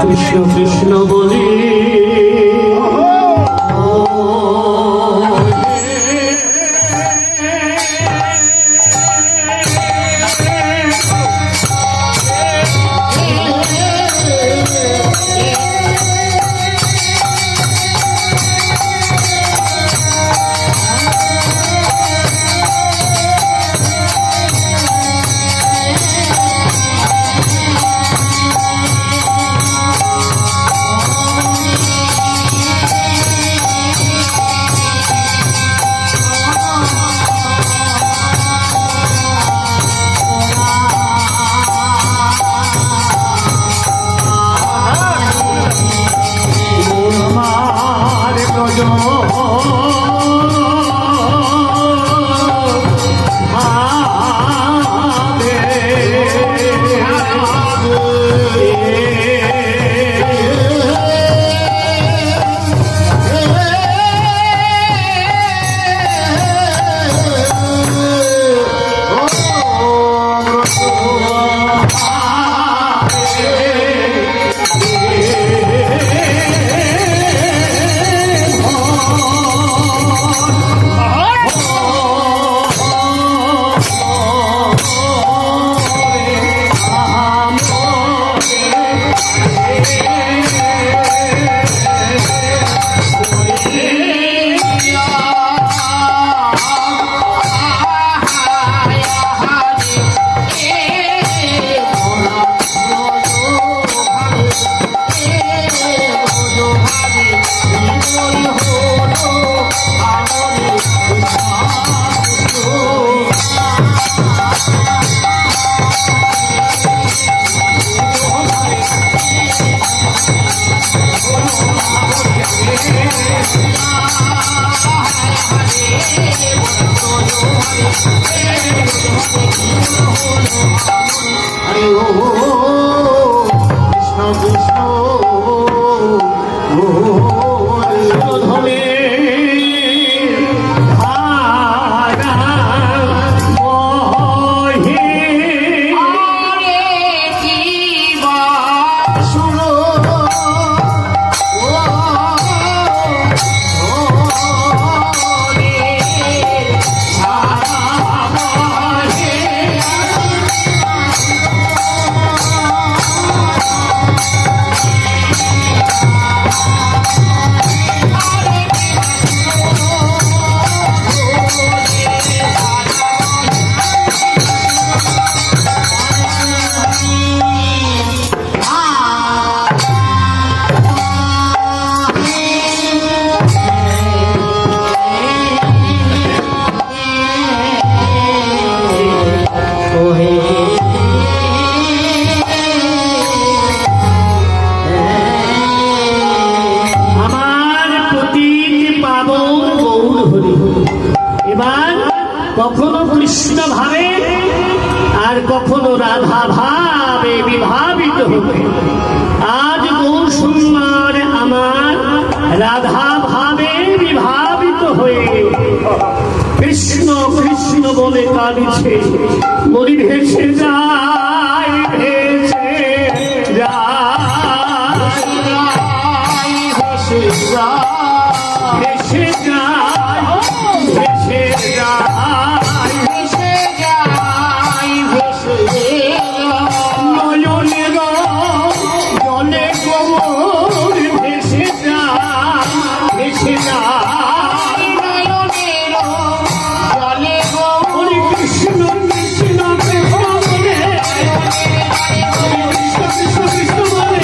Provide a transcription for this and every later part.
কৃষ্ণ কৃষ্ণ বলি কখনো কৃষ্ণ ভাবে আর কখনো রাধা ভাবে বিভাবিত হবে। আজ গৌর সুন্দর আমার রাধা ভাবে বিভাবিত হয়ে কৃষ্ণ কৃষ্ণ বলে কাঁদছে। বলি ভেসে যায় ভেসে যায় ভেসে যায় ভেসে যায় ভেসে যায় ভেসে যায় ভেসে নয়নের জলে গোবর ভেসে যায় ভেসে যায় নয়নের জলে গোবর কৃষ্ণ কৃষ্ণ কৃষ্ণ বলে কৃষ্ণ কৃষ্ণ কৃষ্ণ বলে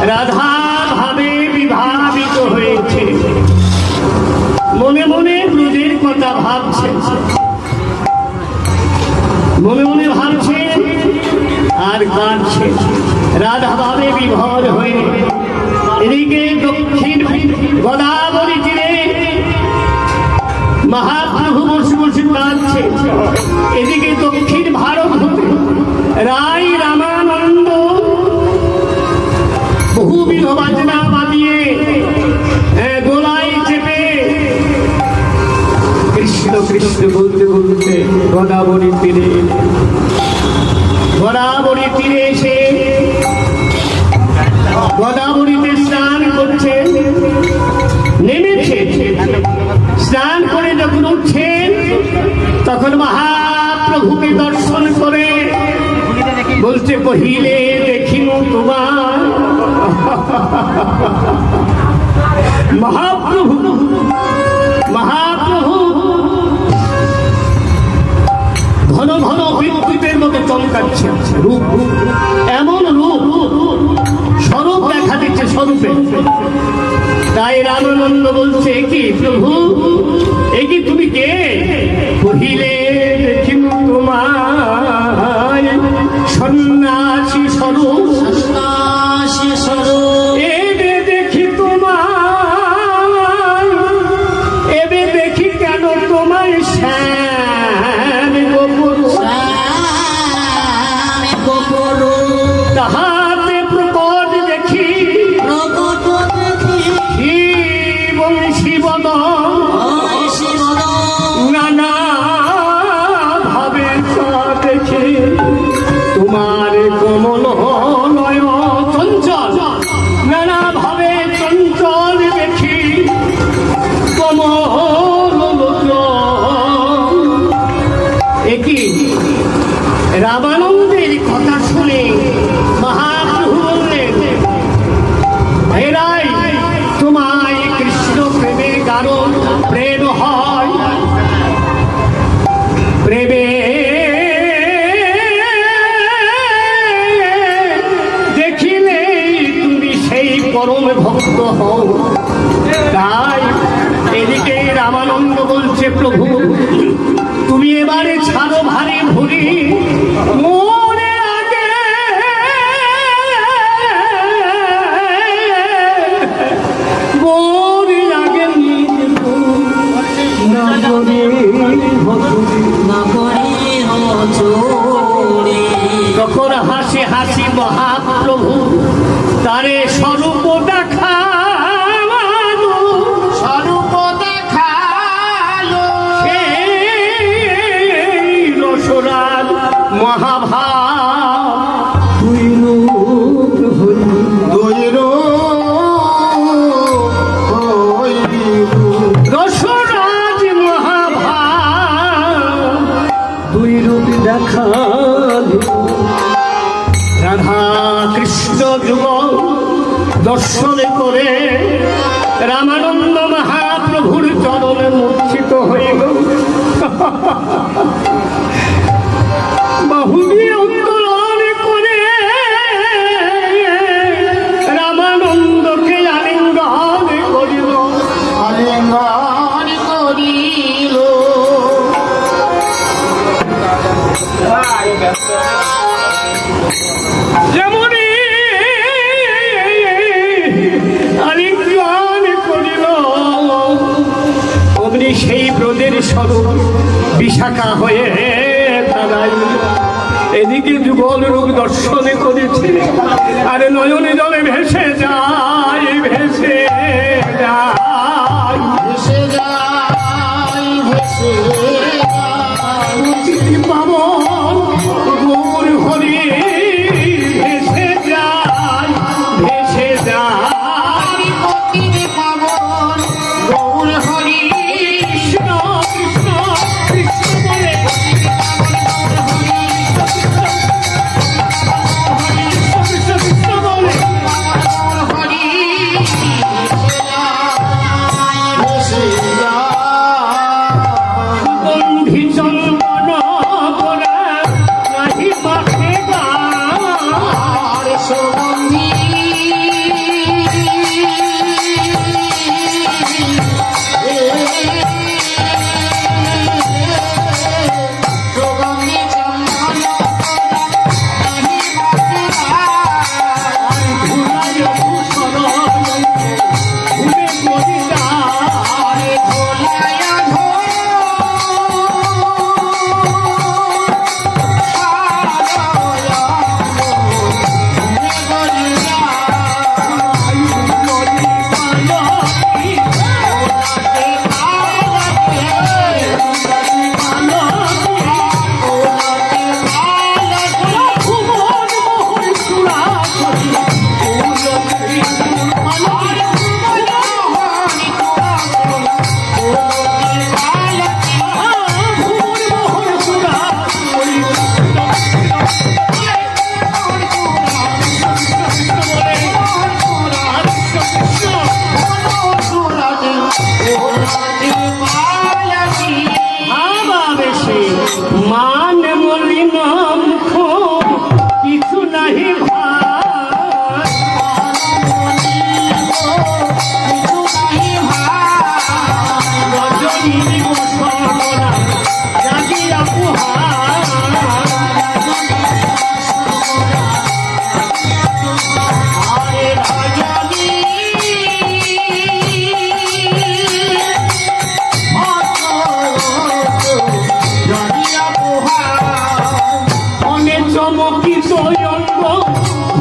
রাধা ভাবে বিভাবিত হয়েছে। মনে মনে ব্রজের কথা ভাবছে, মনে মনে ভাবছে আর কাঁদছে। রাধা ভাবে বিভোর হয়ে এদিকে দক্ষিণ গোদাবরী তীরে মহাপ্রভু বসে বসে কাঁদছে। এদিকে দক্ষিণ ভারত রায় রামানন্দ গোদাবরীতে স্নান করছে, নেমেছে। স্নান করে যখন উঠছেন তখন মহাপ্রভুকে দর্শন করে বলছে, কহিলে দেখিনু তোমার। মহাপ্রভু মহাপ্রভু ঘন ঘন বিদ্যুতের মতো চমকাচ্ছে, রূপ এমন রূপ, স্বরূপ দেখা দিচ্ছে স্বরূপে। তাই রামানন্দ বলছে, কি প্রভু, এ কি তুমি কে? কহিলে দেখিনু তোমার সন্ন্যাসী স্বরূপ, সন্ন্যাসী স্বরূপ। এবে দেখি তোমার, এবে দেখি কেন তোমার শ্যাম গোপুর, শ্যাম গোপুর। তাহাতে প্রকট দেখি প্রকট দেখি শিবং শিবদ, ওই শিবদম। নানা ভাবে দেখি তোমার কমল নয় চঞ্চল, নানা ভাবে চঞ্চল দেখি কমল লোচন। একই রামানন্দের কথা শুনে মহাপ্রভু বললেন, এরাই তোমায় কৃষ্ণ প্রেমের কারণ, প্রেম হয় প্রেমে দেখিলে তুমি সেই পরম ভক্ত হও। তাই এদিকে রামানন্দ বলছে, প্রভু তুমি এবারে ছাড়ো ভারী ভুরি, মোরে আগে মোরে আগে নগরী হচুরি। তখন হাসি হাসি মহাপ্রভু তারে স্বরূপ দেখালো, স্বরূপ দেখালো। সেই রসরাজ মহাভাব দুই রূপ হইল, রসরাজ মহাভাব দুই রূপ দেখালো। রাধা কৃষ্ণ যুগল দর্শন করে রামানন্দ মহাপ্রভুর চরণে মূর্ছিত হইল। বাহুলি উত্তোলন করে রামানন্দকে আলিঙ্গন করিল, আলিঙ্গন করিল। যেমনি আলিঙ্গন করিল, অমনি সেই ব্রজের স্বরূপ বিশাখা হয়ে দাঁড়াইল। এদিকে যুগল রূপ দর্শনে করেছে, আরে নয়নে জলে ভেসে যায়, ভেসে যায়, ভেসে যায়, ভেসে যায়। পাবন গৌর হরি ভেসে যায়, ভেসে যায়, পতির পাবন গৌর হরি। কৃষ্ণ কৃষ্ণ কৃষ্ণ বলে, কৃষ্ণ কৃষ্ণ কৃষ্ণ বলে,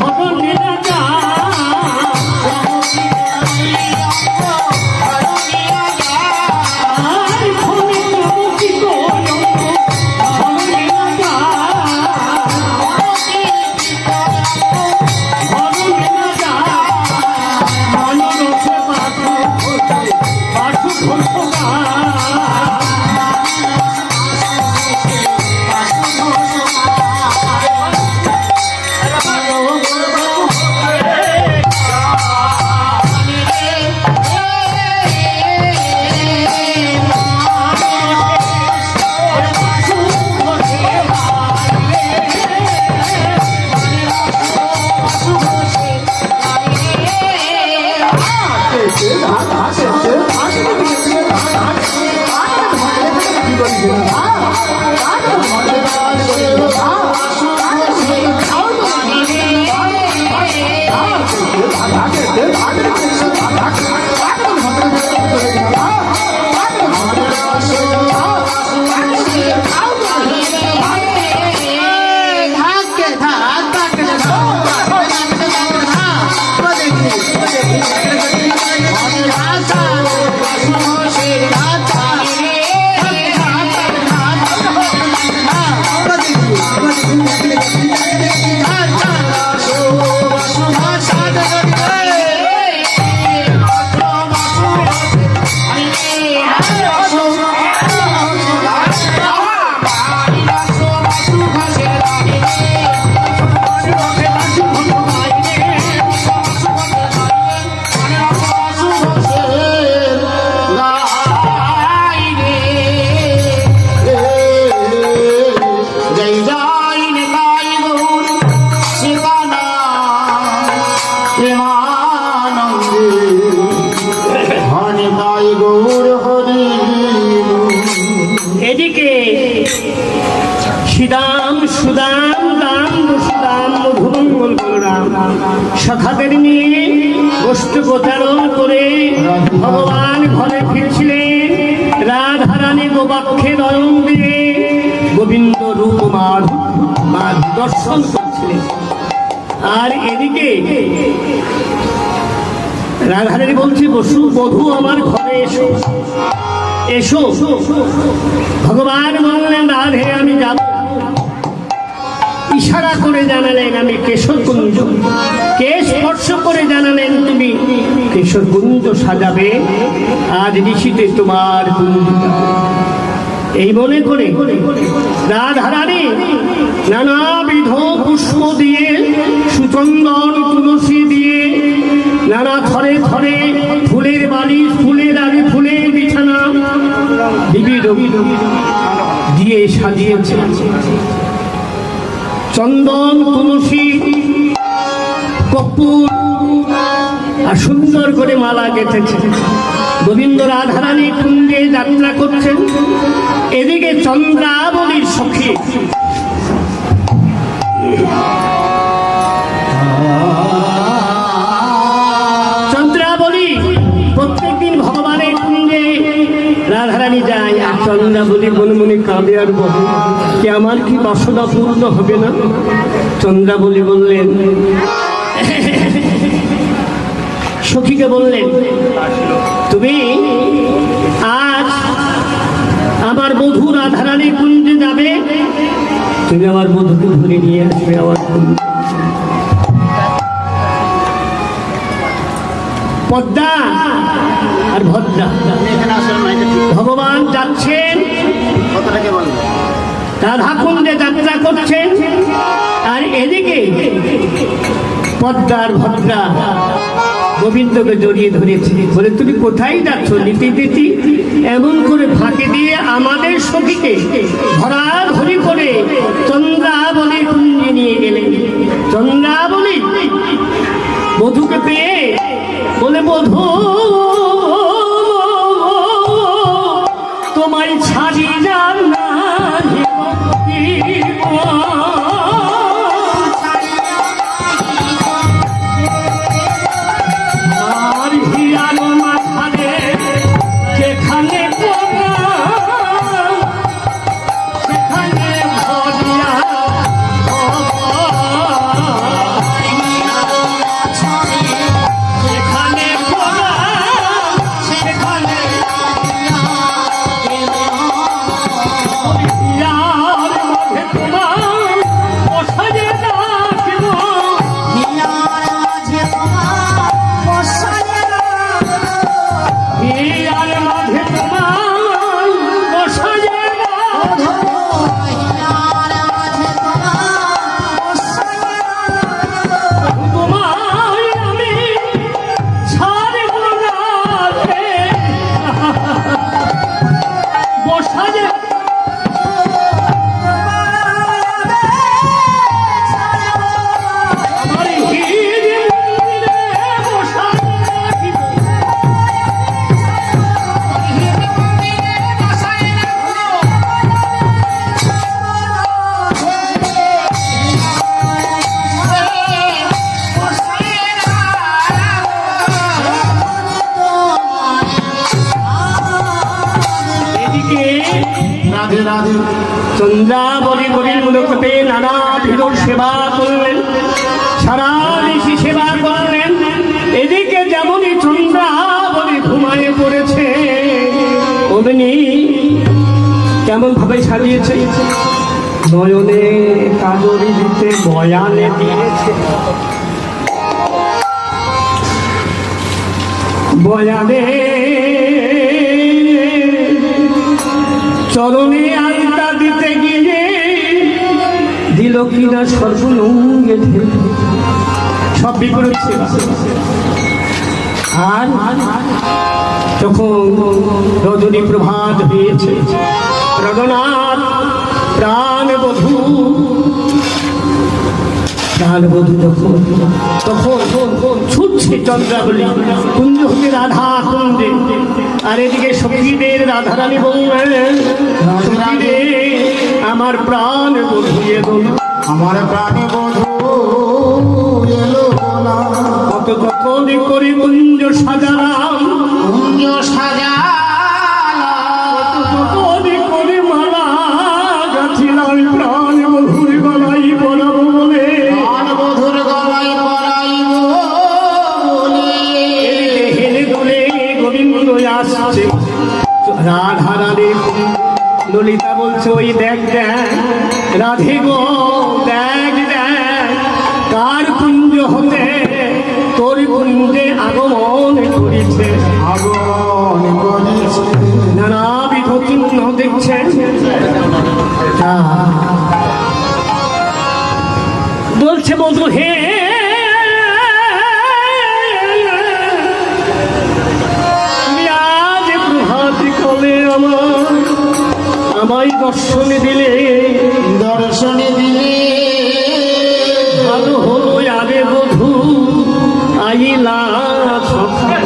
ভজনে রাজা আর ফলে চমকিত ভজনে রাজা ভজনে রাজা মানরসে বাসু ঘোষণা এদিকে শ্রীদাম সুদাম দাম সুদাম মধুমঙ্গল বলরাম সখাদের নিয়ে গোষ্ঠ প্রচারণ করে ভগবান ঘরে ফিরছিলেন। রাধারানী গোবাক্ষে নয়ন দিয়ে গোবিন্দ রূপ মাধ দর্শন করছিলেন। আর এদিকে রাধারানী বলছে বসু বধূ আমার ঘরে এসো এসো। ভগবান বললেন রাধে আমি যাব। ইশারা করে জানালেন আমি কেশরকুঞ্জ, কে স্পর্শ করে জানালেন তুমি কেশরকুঞ্জ সাজাবে, আজ নিশীতে তোমার কুঞ্জ। এই মনে করে রাধারানী নানাবিধ পুষ্প দিয়ে সুচন্দন তুলসী দিয়ে নানা থরে থরে ফুলের বালিশ ফুলের আগে ফুলের বিছানা বিবিধ দিয়ে সাজিয়েছে। চন্দন তুলসী কর্পূর আর সুন্দর করে মালা গেঁথেছে। গোবিন্দ রাধারানী কুঞ্জে যাত্রা করছেন। এদিকে চন্দ্রাবলীর সখী চন্দ্রাবলী প্রত্যেকদিন ভগবানের কুঞ্জে রাধারানী যায়। আর চন্দ্রাবলী মনে মনে কাঁদে আর বলে কি আমার কি বাসনা পূর্ণ হবে না। চন্দ্রাবলী বললেন সখীকে বললেন তুমি আজ আমার বধূ রাধারানী কুঞ্জে যাবে, তুমি আমার বধূকে ধরে নিয়ে আসবে আমার কুঞ্জে। পদ্মা আর ভদ্রা ভগবান যাচ্ছেন, রাধা কুঞ্জে যাত্রা করছেন। আর এদিকে পদ্মা আর ভদ্রা গোবিন্দকে জড়িয়ে ধরেছে, বলে তুমি কোথায় যাচ্ছ নীতি দিতি। এমন করে ফাঁকে দিয়ে আমাদের সখীকে ধরাধরি করে চন্দ্রাবলী কুঞ্জে নিয়ে গেলেন। চন্দ্রাবলী বধূকে পেয়ে বলে বধূ তোমায় ছাড়ি না চন্দ্রাবলী গোবিন্দ কোটে নানা ভিড় সেবা করলেন, সারা দেশি সেবা করলেন। এদিকে যেমনই চন্দ্রাবলী ঘুমায়ে পড়েছে, অমনি কেমন ভাবে সাজিয়েছে, নয়নে কাজরি দিতে বয়ানে দিয়েছে, বয়ানে চরণে আলতা দিতে গিয়ে দিল কিনা সর্বলঙ্গে ঢেলে, সব বিপরীত সেবা। আর যখন রজনী প্রভাত হয়েছে, রঘুনাথ প্রাণবধূ তখন ছুটছে চন্দ্রাবলী কুঞ্জ হতে রাধা কুঞ্জে। আর এদিকে সখীদের রাধারানী বললেন, সখীরে আমার প্রাণ বধূ এলো না, আমার প্রাণে বধূ এলো না। কত যখন করে কুঞ্জ সাজালাম, কুঞ্জ সাজালাম, যখন করে মালা গাছিলাম, প্রাণ বধূর গলায় পরাবো বলে, প্রাণ বধূর গলায় পরাইব বলে। হেলে দুলে গোবিন্দ আসছে, রাধা রাধে। ললিতা বলছে, ওই দেখ দেখ রাধে গো, দেখ দেখ কার কুঞ্জ হতে তোর কুঞ্জে আগমন করেছে, আগমন করেছে। নানাবিধ চিহ্ন দেখছে। বলছে বধূ, হে তুমি আজ প্রভাত কলে আমায় দর্শনে দিলে, দর্শনে দিলে ভালো হলো আরে বধূ আইলা সকাল।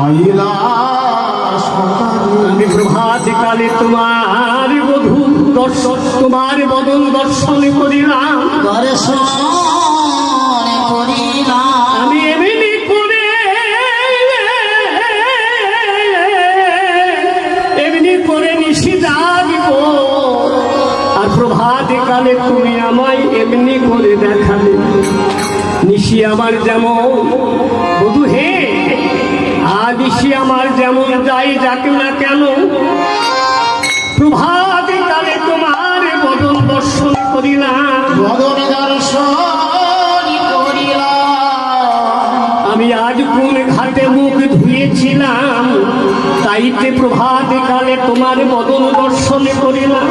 আইলা সকাল। আমি প্রভাত কালে তোমার বধূ দর্শন, তোমার বদন দর্শন করিলাম, দর্শন করিলাম। আমি এমনি করে নিশি জাগব। আর প্রভাত কালে তুমি আমায় এমনি করে দেখালে, নিশি আমার যেমন বধূ হে, আর নিশি আমার যেমন যাই যাকে না কেন, প্রভাত কালে তোমার বদন দর্শন করিলাম, বদন দর্শন করিলাম। আমি আজ কোন ঘাটে মুখ ধুয়েছিলাম, তাইতে প্রভাত কালে তোমার বদন দর্শন করিলাম।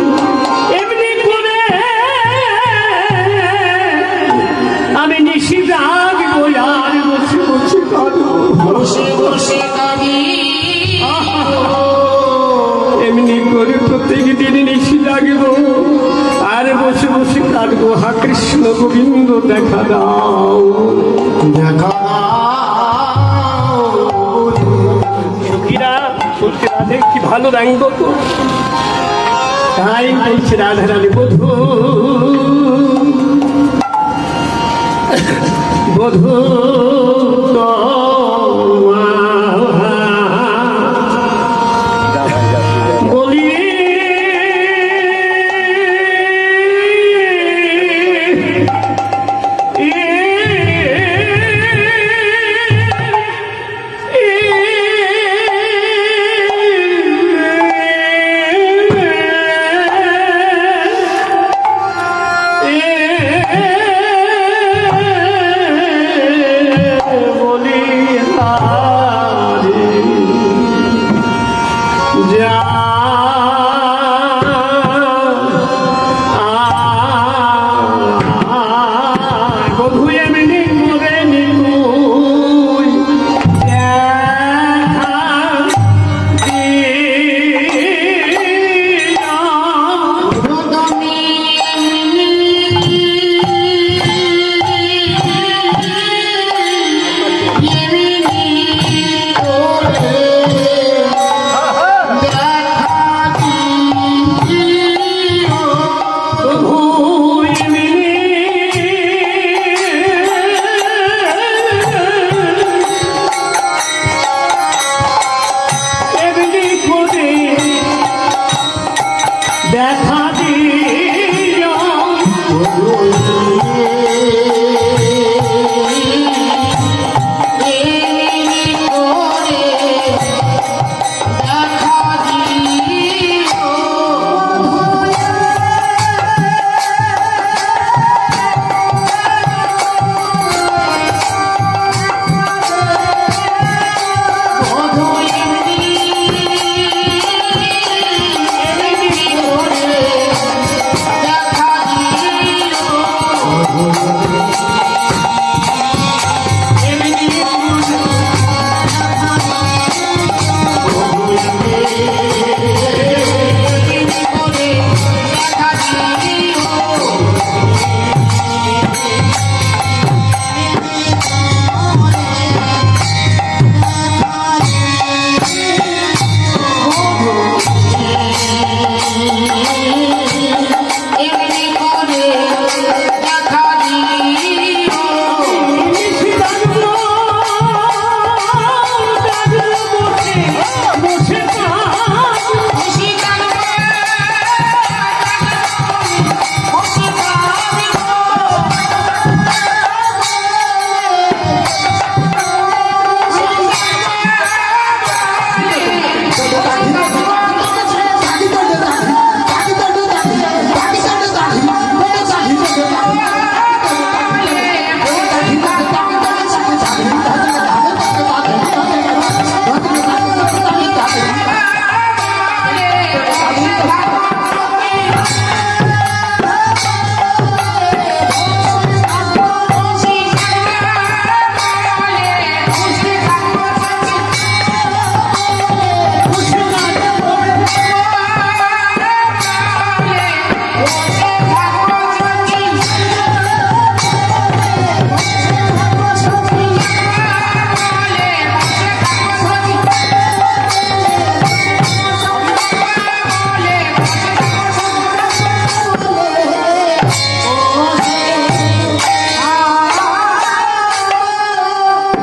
এমনি করে আমি নিশি জাগবো, আর বসে বসে কাঁদবো, বসে বসে কাঁদি। এমনি করে প্রত্যেক দিন নিশি জাগবো, আর বসে বসে কাঁদবো। হা কৃষ্ণ গোবিন্দ দেখা দাও, দেখা সখীরা বলছে, রাধে কি ভালো ব্যঙ্গ তো। তাই বলছে রাধা রানী বধূ, বধূ বলি বলি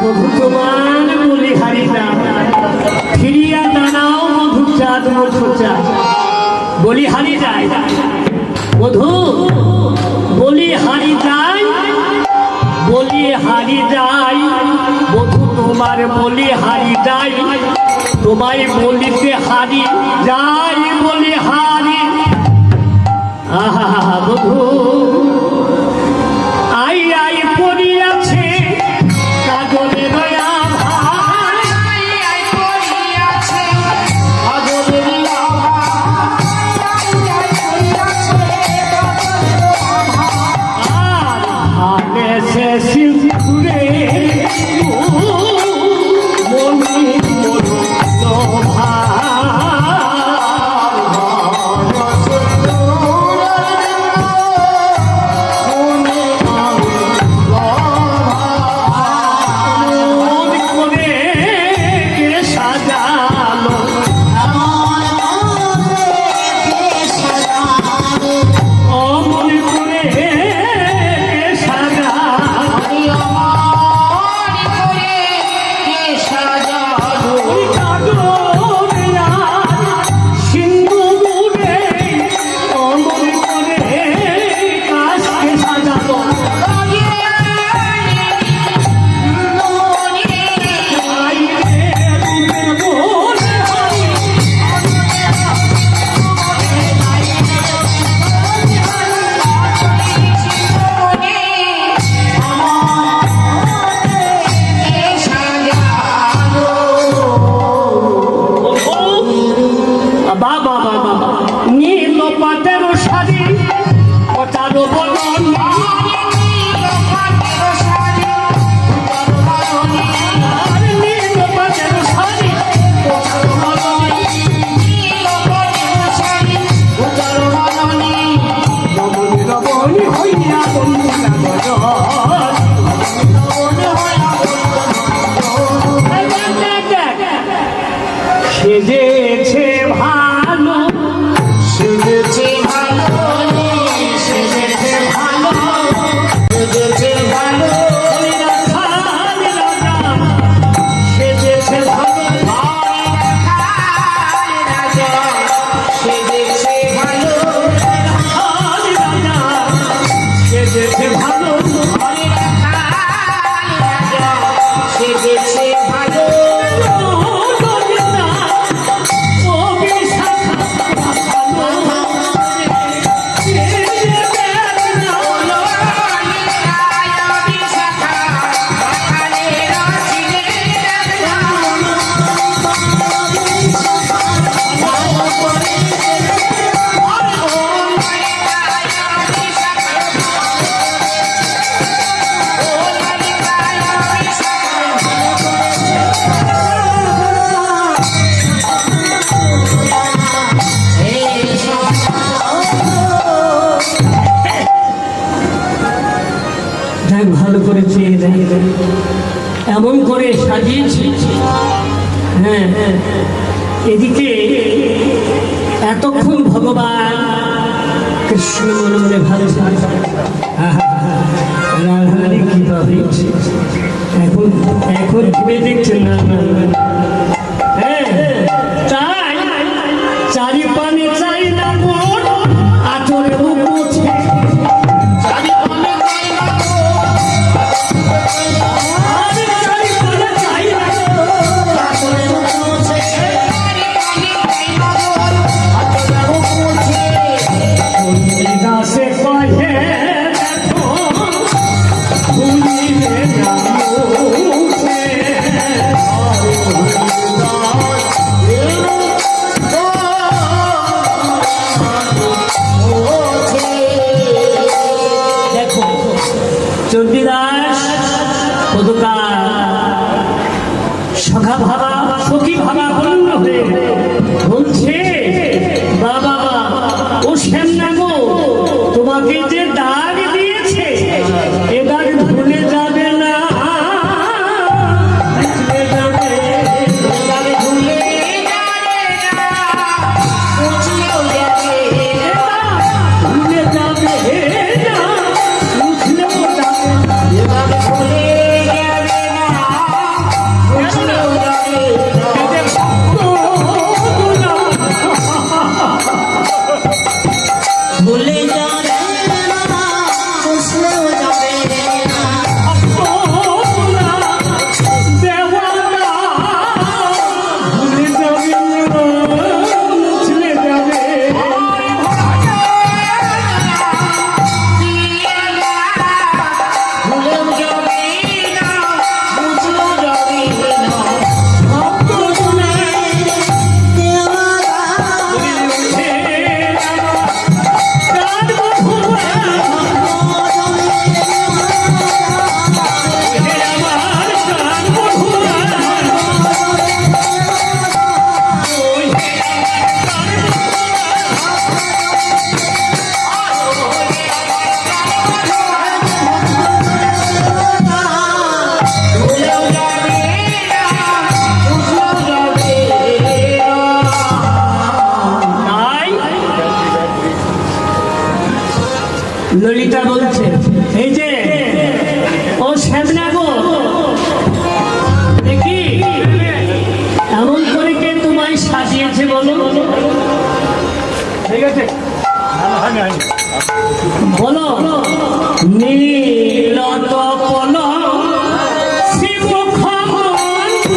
বধূ তোমার বলি হারি না ফিরিয়া দাঁড়াও মধু চাঁদ মধু চাঁদ বলি হারি যায় বধূ বলি হারি যায় বলি হারি যায় বধূ তোমার বলি হারি যায় তোমায় বলিতে হারি যাই বলি হারি আহা বধূ আই আই পড়িয়াছে কাজলে দয়া সে সিঁদুরে মনি লোভা সেজেছে ভালো সেজেছে ভালো সেজেছে ভালো সেজেছে ভালো সেজেছে ভালো রাজা সেজেছে ভালো সেজেছে ভালো রাজা সেজেছে ভালো ভালো করেছি এমন করে সাজিয়েছি হ্যাঁ এদিকে এতক্ষণ ভগবান কৃষ্ণ মনে মনে ভাবছে রাধারানী কি ভাবছে এখন এখন ভেবে দেখছেন না হ্যাঁ চাই চারি পানে চাই না মোট আচরে মুছে চণ্ডীদাস সখা ভাবা সখী ভাবা বন্ধ হয়ে বলছে বাবা ও শ্যামনা গো তোমাকে যে দাগ দিয়েছে এ দাগ ভুলে যাবে না বলো নীলত পল শিব খমণ্ডলা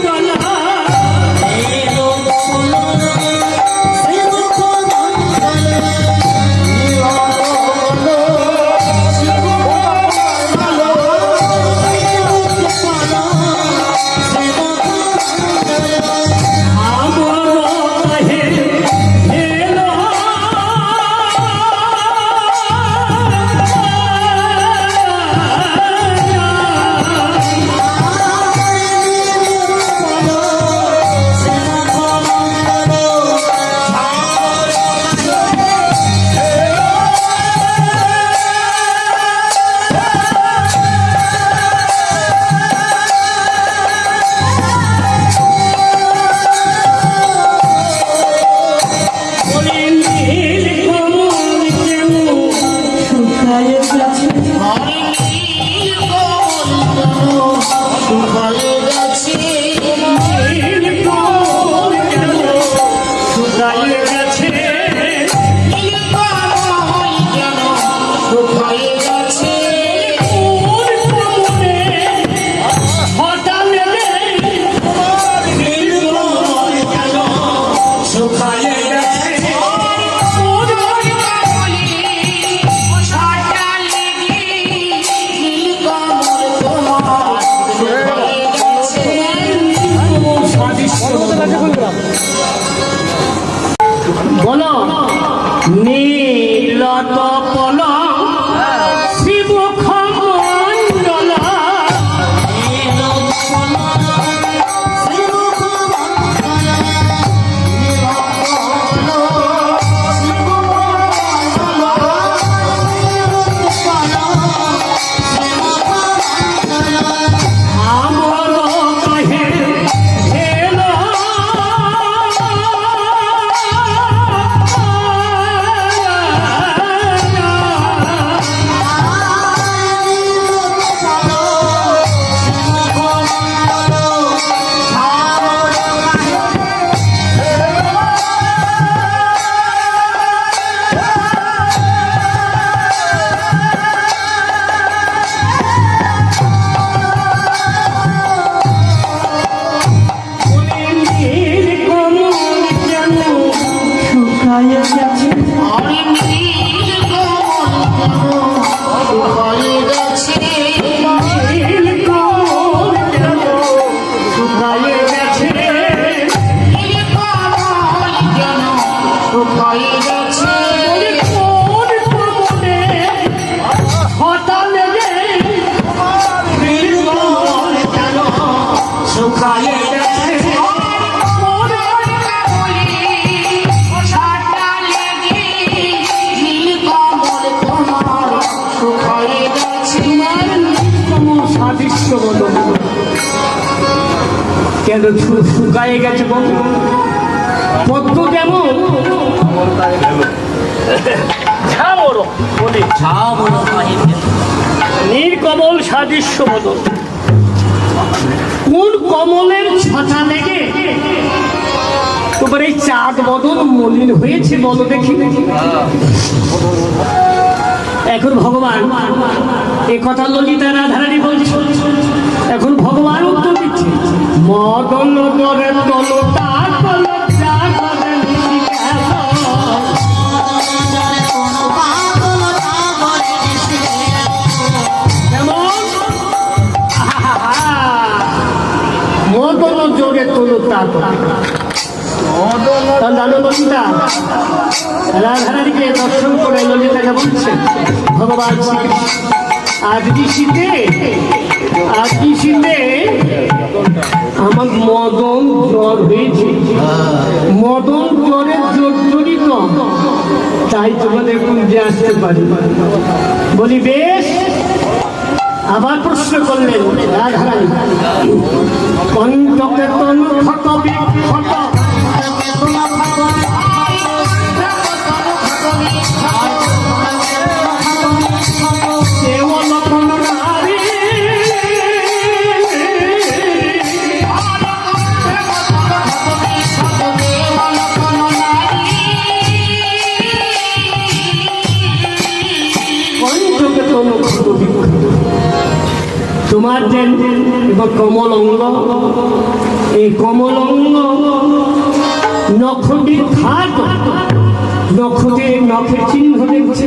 বলো নীলত পল শিব খমণ্ডলা কেন শুকায়ে গেছে পদ্ম যেমন নীলকমল সাদৃশ্য বদল কোন কমলের ছাতা লেগে তোমার এই চাঁদ বদল মলিন হয়েছে বলো দেখি এখন ভগবান এ কথা ললিতা রাধারানী বলছে এখন ভগবান উত্তর দিচ্ছে মদন করে তলতা কলতা করে কেমন মদন জোরে তলতা জানো ললিতা রাধারানীকে দর্শন করে ললিতাকে বলছে ভগবান আজকে শীতে আমার মদন জ্বর হয়েছে মদন জ্বরে জর্জরিত তাই তোমাদের কুঞ্জে আসতে পারি বলি বেশ আবার প্রশ্ন করলেন রাধারানী কণ্ঠকে তনু ক্ষত বিক্ষত দেন এবং কমল অঙ্গ, এই কমল অঙ্গ নখটির খাট, নখের চিহ্ন দেখছে,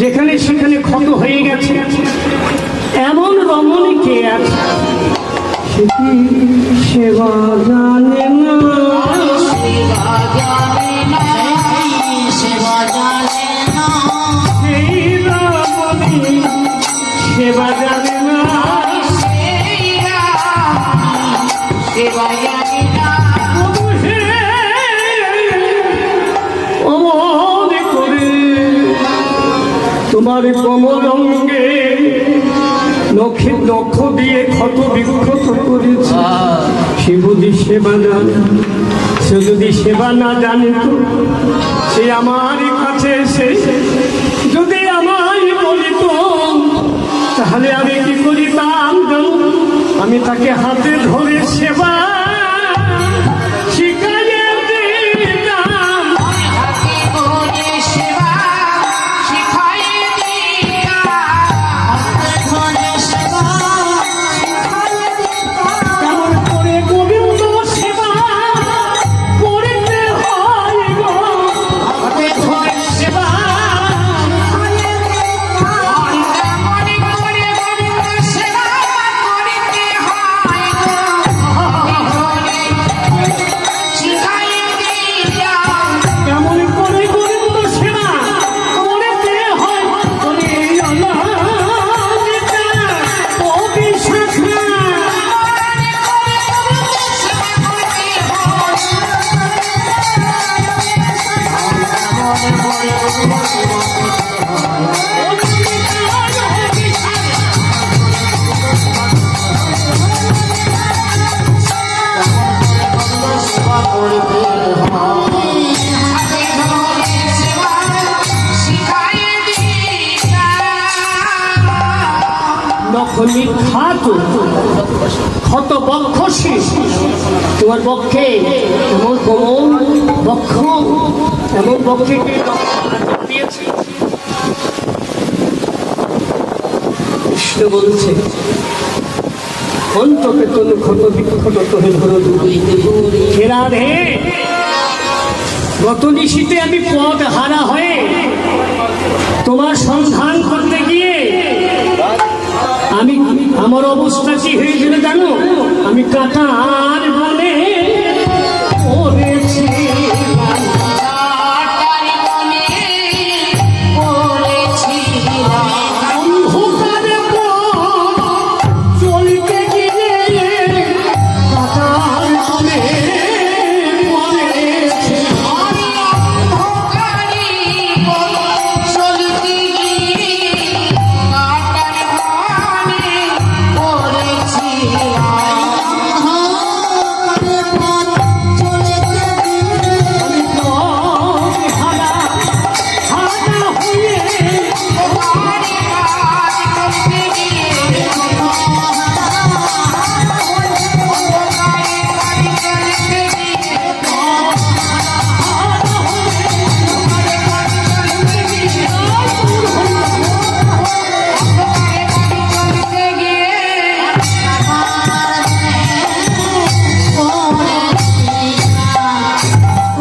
যেখানে সেখানে ক্ষত হয়ে গেছে। এমন রমণী কে আছে সে কি সেবা জানে না? সেবা জানে না, সেবা জানে না, সেই রমণী সেবা জানে না, সেই সেবা জানে না। অমনে করে তোমার কমল অঙ্গে নখ দিয়ে ক্ষত বিক্ষত করেছে। সে যদি সেবা জানে, সে যদি সেবা না জানে তো সে আমার কাছে এসে যদি আমায় বলিত তাহলে আমি কি করিতাম জানো? আমি তাকে হাতে ধরে সেবা শিখাইয়ে দিতাম। হাতে করে সেবা শিখাইয়ে দিতাম, হাতে করে সেবা শিখাইয়ে দিতাম। কেমন করে গোবিন্দ সেবা করিতে হয় গো, হাতে ধরে সেবা শিখাইয়ে দিতাম। মনে করে গোবিন্দ সেবা করিতে হয় গো, শিখাইয়ে দিতাম। কেমন করে গোবিন্দ সেবা করিতে হয় করে অনাদিতা অবিশ্বাসা। নখনি খাত ক্ষত বক্ষসী, তোমার বক্ষে এমন কোমল বক্ষ, এমন বক্ষে কে দিয়েছে? কৃষ্ণ বলছে অন্তকে তনু ক্ষত বিক্ষত তোহে ধরো হে রাধে, গত নিশীতে আমি পথ হারা হয়ে তোমার সন্ধান করতে গিয়ে আমি আমার অবস্থা কি হয়েছিল জানো? আমি কাঁটার বনে পড়েছি। অন্ধকারে পথ চলতে গিয়ে কাঁটার বনে পড়েছি। আমি পথ হারা হারা হয়ে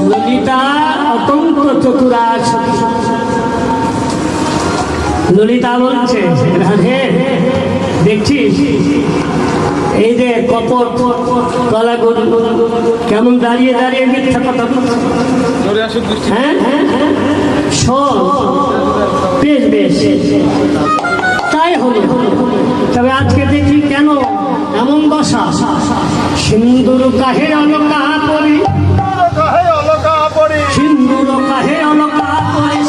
ললিতা অতন্ত চতুরা সতী। ললিতা বলছে রাধে দেখছিস এই যে কপট গলা গরু কেমন দাঁড়িয়ে দাঁড়িয়ে মিথ্যা কথা বলছে। হ্যাঁ শোন, বেশ বেশ তাই হলো, তবে আজকে দেখি কেন এমন দশা? সিন্দুর কাহে অলকা পরি, সিন্দুর কাহে অলকা পরি,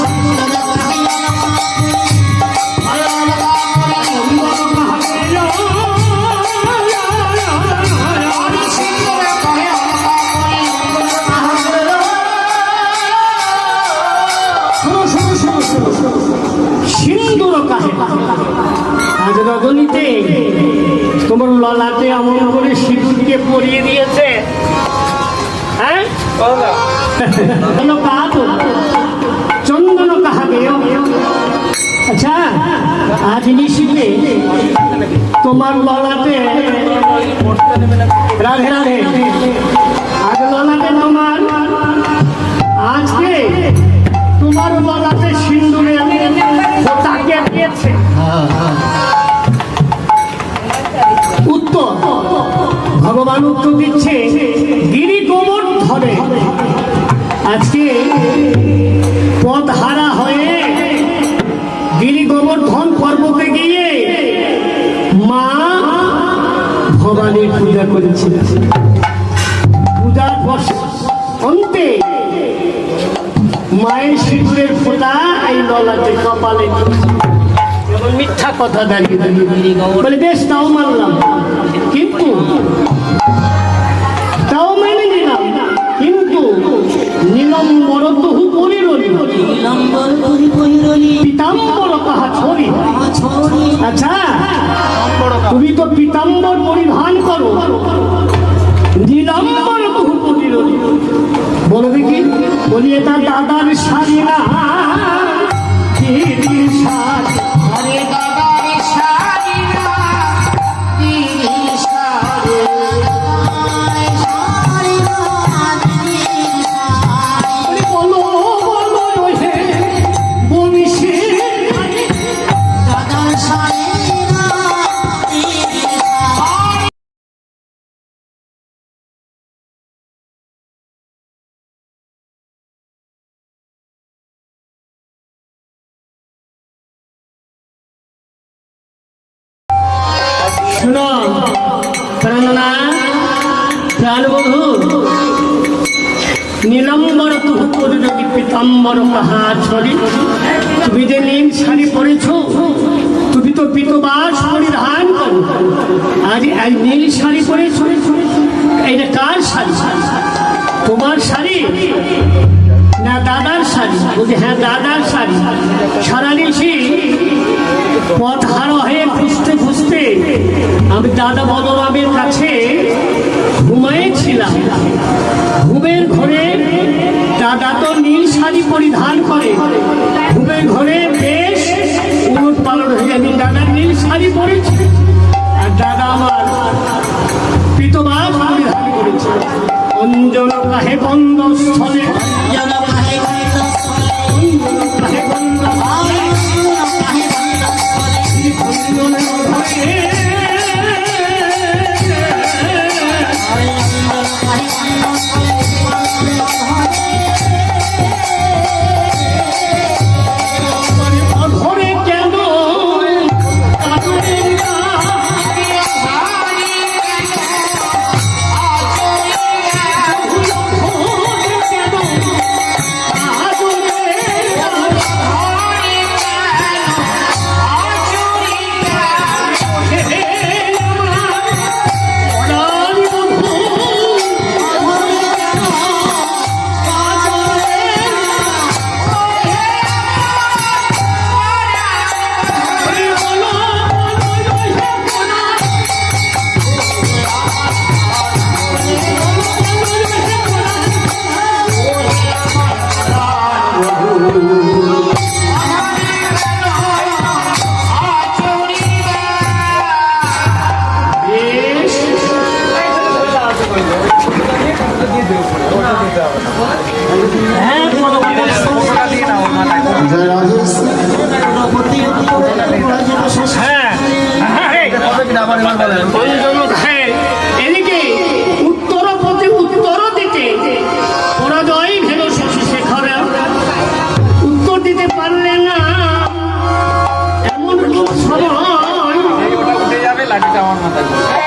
সিন্দুর কাহে আজ রজনীতে তোমার ললাটে এমন করে সিঁদুরকে পরিয়ে দিয়েছে। হ্যাঁ চন্দন কাহাবে। আচ্ছা আজ নিশীতে তোমার ললাটে রাধে রাধে আগে ললাটে তোমার আজকে তোমার ললাটে সিন্দুরে তাকে দিয়েছে উত্তর ভগবান উত্তর দিচ্ছে গিরি গোবর ধরে আজকে পথ হারা হয়ে গিরি গোবর্ধন পর্বতে গিয়ে মা ভবানীর পূজা করেছিল পূজার অন্তে মায়ের সিঁদুরের ফোঁটা এই ললাটে কপালে এবং মিথ্যা কথা দাঁড়িয়ে বলে বেশ তাও মানলাম কিন্তু তাও মেনে নিলাম কিন্তু নীলম্বর তহু পরিরলি পিতাম্বর কাহা ছড়ি আচ্ছা তুমি তো পিতাম্বর পরিধান করো নীলম্বর তহু পরিরলি বলো দেখি বলি এটা দাদার শাড়ি না দিদির শাড়ি আরে দাদার শাড়ি না দিদির শাড়ি বলো বলো হে বংশী দাদার শাড়ি না দিদির শাড়ি শুনো প্রাণনা প্রাণবধূ নীলম্বর তুহু পরিরলি পিতাম্বর কাহা ছড়ি তুমি যে নীল শাড়ি পরেছ তুমি তো পিতবাস পরিধান করো আজ এই নীল শাড়ি পরেছ এইটা কার শাড়ি তোমার শাড়ি না দাদার শাড়ি বলছি হ্যাঁ দাদার শাড়ি সারা নিশি পথ হারা হয়ে খুঁজতে খুঁজতে আমি দাদা বলরামের কাছে ঘুমাইছিলাম ঘুমের ঘরে দাদা তো নীল শাড়ি পরিধান করে ঘুমের ঘরে বেশ উলট পালট হয়ে আমি দাদা নীল শাড়ি পরেছি আর দাদা আমার পিতবাস পরিধান করেছে অঞ্জন কাহে বন্ধ স্থলে কাহে বন্ধ অধরে কেন এদিকে উত্তর পথে উত্তর দিতে পরাজয় ভেল শশী শেখর উত্তর দিতে পারলে না এমন সময় যাবে লাঠিটা আমার মাথায়